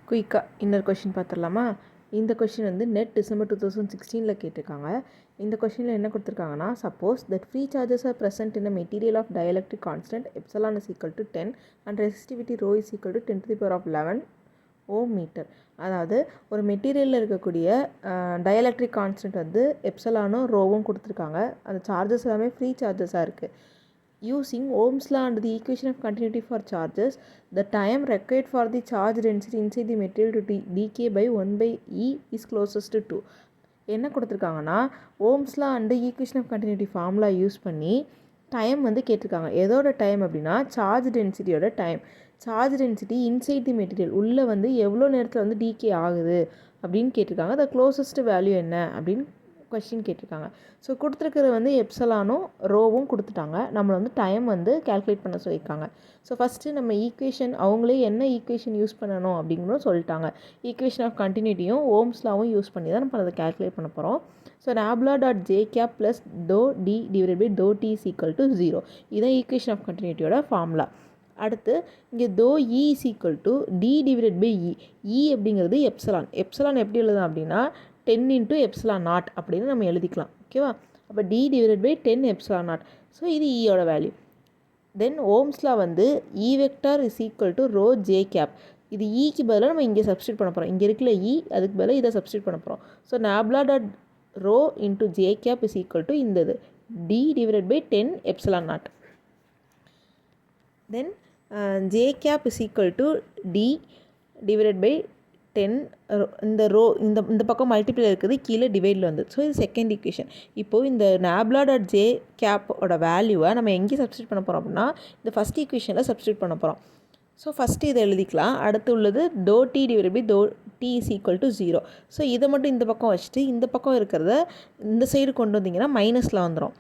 குயிக்காக இன்னொரு கொஷின் பார்த்துடலாமா? இந்த கொஷின் வந்து நெட் டிசம்பர் 2016 கேட்டிருக்காங்க. இந்த கொஷினில் என்ன கொடுத்துருக்காங்கன்னா, suppose that free charges are present in a material of dielectric constant epsilon is equal to 10 and resistivity rho is equal to 10 to the power of 11 ohm meter. அதாவது ஒரு மெட்டீரியலில் இருக்கக்கூடிய டயலக்ட்ரிக் கான்ஸ்டன்ட் வந்து எப்சலானும் ரோவும் கொடுத்துருக்காங்க. அந்த சார்ஜஸ் எல்லாமே free சார்ஜஸாக இருக்குது. Using Ohm's law and the equation of continuity for charges, the time required for the charge density inside the material to decay by 1 by E is closest to 2. என்ன கொடுத்துருக்காங்கன்னா, Ohm's law and the equation of continuity formula use பண்ணி time வந்து கேட்டிருக்காங்க. எதோட time அப்படின்னா charge டென்சிட்டியோட time. Charge density inside the material உள்ளே வந்து எவ்வளோ நேரத்தில் வந்து டீகே ஆகுது அப்படின்னு கேட்டிருக்காங்க. த க்ளோசஸ்ட் வேல்யூ என்ன அப்படின்னு கொஸ்டின் கேட்டிருக்காங்க. ஸோ கொடுத்துருக்கிறது வந்து எப்சலானும் ரோவும் கொடுத்துட்டாங்க. நம்மளை வந்து டைம் வந்து கேல்குலேட் பண்ண சொல்லியிருக்காங்க. ஸோ ஃபஸ்ட்டு நம்ம ஈக்குவேஷன் அவங்களே என்ன ஈக்குவேஷன் யூஸ் பண்ணணும் அப்படிங்கிறதும் சொல்லிட்டாங்க. ஈக்குவேஷன் ஆஃப் கண்டினியூட்டியும் ஓம்ஸ்லாவும் யூஸ் பண்ணி தான் நம்ம அதை கேல்குலேட் பண்ண போகிறோம். So nabla dot J cap plus டோ D divide by to D is equal to 0. இதுதான் ஈக்குவேஷன் ஆஃப் கண்டினியூட்டியோட ஃபார்முலா. அடுத்து இங்கே தோ E is equal to D divide by E. E அப்படிங்கிறது எப்சலான். எப்சலான் எப்படி எழுதலாம் அப்படின்னா 10 இன்ட்டு எப்சிலான் நாட் அப்படின்னு நம்ம எழுதிக்கலாம். ஓகேவா? அப்போ D divide by 10 epsilon naught. So இது ஈயோட வேல்யூ. தென் ஓம்ஸ்லா வந்து E vector is equal to rho J cap. இது ஈக்கு பதிலாக நம்ம இங்கே சப்ஸ்டியூட் பண்ண போகிறோம். இங்கே இருக்கிற இ அதுக்கு பதிலாக இதை சப்ஸ்டியூட் பண்ண போகிறோம். So nabla dot rho into J cap is equal to இந்த இது D divide by 10 epsilon naught. Then J cap is equal to D divide by 10 இந்த ரோ இந்த பக்கம் மல்டிப்ளை இருக்குது, கீழே டிவைடில் வந்து. ஸோ இது செகண்ட் ஈக்குவேஷன். இப்போது இந்த நாப்லா டாட் ஜே கேப்போட வேல்யூவை நம்ம எங்கே சப்ஸ்டியூட் பண்ண போகிறோம் அப்படின்னா இந்த ஃபஸ்ட் ஈக்குவேஷனில் சப்ஸ்டியூட் பண்ண போகிறோம். ஸோ ஃபஸ்ட்டு இதை எழுதிக்கலாம். அடுத்து உள்ளது do D divide by to D is equal to 0. So இதை மட்டும் இந்த பக்கம் வச்சுட்டு இந்த பக்கம் இருக்கிறத இந்த சைடு கொண்டு வந்தீங்கன்னா மைனஸில் வந்துடும்.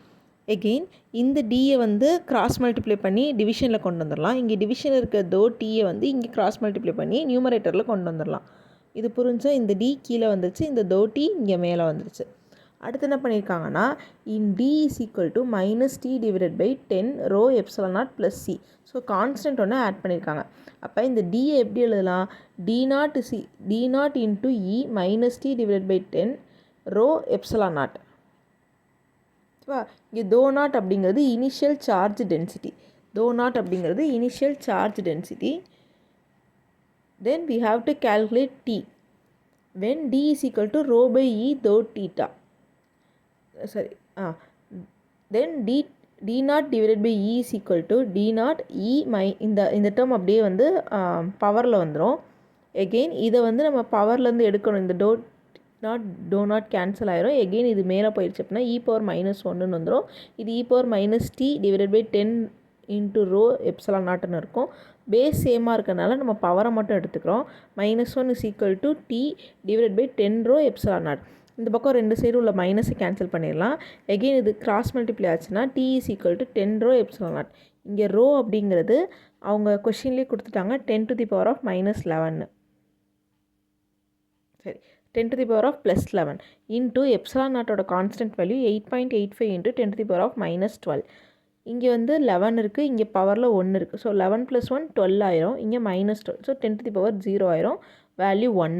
எகெயின் இந்த டியை வந்து கிராஸ் மல்டிப்ளை பண்ணி டிவிஷனில் கொண்டு வந்துடலாம். இங்கே டிவிஷனில் இருக்க டோ டியை வந்து இங்கே கிராஸ் மல்டிப்ளை பண்ணி நியூமரேட்டரில் கொண்டு வந்துடலாம். இது புரிஞ்சா இந்த டி கீழே வந்துருச்சு, இந்த டோ டி இங்கே மேலே வந்துருச்சு. அடுத்து என்ன பண்ணியிருக்காங்கன்னா இன் D is equal to minus D divide by 10 rho epsilon naught plus C. So constant ஒன்று ஆட் பண்ணியிருக்காங்க. அப்போ இந்த டியை எப்படி எழுதலாம்? D naught into e minus D divide by 10 rho epsilon naught. ஓகேவா? இங்கே தோ நாட் அப்படிங்கிறது initial charge density. Then we have to calculate T when D is equal to rho by E dou theta. Then D naught divided by E is equal to D naught E இந்த term அப்படியே வந்து பவரில் வந்துடும். Again இதை வந்து நம்ம பவர்லேருந்து எடுக்கணும். இந்த டோ நாட் கேன்சல் ஆயிரும். எகெயின் இது மேலே போயிடுச்சு அப்படின்னா இ பவர் மைனஸ் 1ன்னு வந்துடும். இது e power minus t divided by 10 into rho epsilon நாட்டுன்னு இருக்கும். பேஸ் சேமாக இருக்கிறனால நம்ம பவரை மட்டும் எடுத்துக்கிறோம். -1 is equal to D divide by 10 rho epsilon naught. இந்த பக்கம் ரெண்டு சைடு உள்ள மைனஸை கேன்சல் பண்ணிடலாம். எகெயின் இது கிராஸ் மல்டிப்ளை ஆச்சுன்னா D is equal to 10 rho epsilon naught. இங்கே ரோ அப்படிங்கிறது அவங்க கொஷின்லேயே கொடுத்துட்டாங்க 10 to the power of -11. சரி, 10 to the power of +11 into epsilon நாட்டோட constant value 8.85 into 10 to the power of -12. இங்கே வந்து 11 இருக்குது, இங்கே பவரில் 1 இருக்குது. ஸோ 11 + 1 12 ஆயிரும். இங்கே -12. ஸோ 10 to the power 0 ஆயிரும். வேல்யூ 1.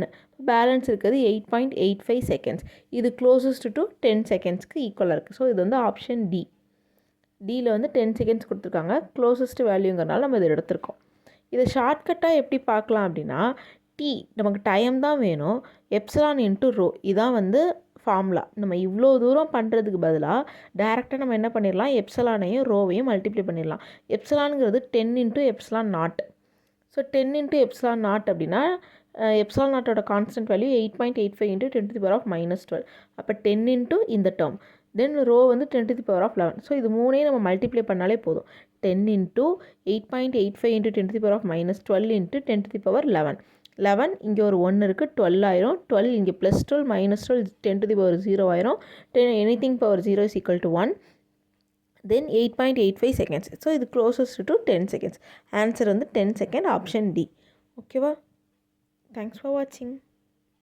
பேலன்ஸ் இருக்கிறது 8.85 செகண்ட்ஸ். இது க்ளோசஸ்ட் டு 10 செகண்ட்ஸ்க்கு ஈக்குவலாக இருக்குது. ஸோ இது வந்து ஆப்ஷன் டி. டியில் வந்து 10 செகண்ட்ஸ் கொடுத்துருக்காங்க. க்ளோசஸ்ட் வேல்யூங்கிறனால நம்ம இதை எடுத்திருக்கோம். இதை ஷார்ட்கட்டாக எப்படி பார்க்கலாம் அப்படின்னா டி நமக்கு டைம் தான் வேணும். எப்சிலான் இன்ட்டு ரோ இதான் வந்து ஃபார்முலா. நம்ம இவ்வளோ தூரம் பண்ணுறதுக்கு பதிலாக டேரெக்டாக நம்ம என்ன பண்ணிடலாம்? எப்சிலானையும் ரோவையும் மல்டிப்ளை பண்ணிடலாம். எப்சிலானுங்கிறது 10 into epsilon naught. So 10 into epsilon not அப்படின்னா எப்சிலான் நாட்டோட constant value 8.85 into 10 to the power of -12. அப்போ 10 இன்ட்டு இந்த டேர்ம். தென் ரோ வந்து 10 to the power of 11. So இது மூணையும் நம்ம மல்டிப்ளை பண்ணாலே போதும். 10 into 8.85 into 10 to the power of -12 into 10 to the power 11. 11 இங்கே ஒரு 1 இருக்குது, 12 ஆயிரும். 12 இங்கே +12 -12 10 to the power 0 ஆயிரும். 10 anything power 0 is equal to 1. Then 8.85 seconds. So இது க்ளோசஸ்ட் டு 10 செகண்ட்ஸ். ஆன்சர் வந்து 10 செகண்ட், ஆப்ஷன் டி. ஓகேவா? தேங்க்ஸ் ஃபார் வாட்சிங்.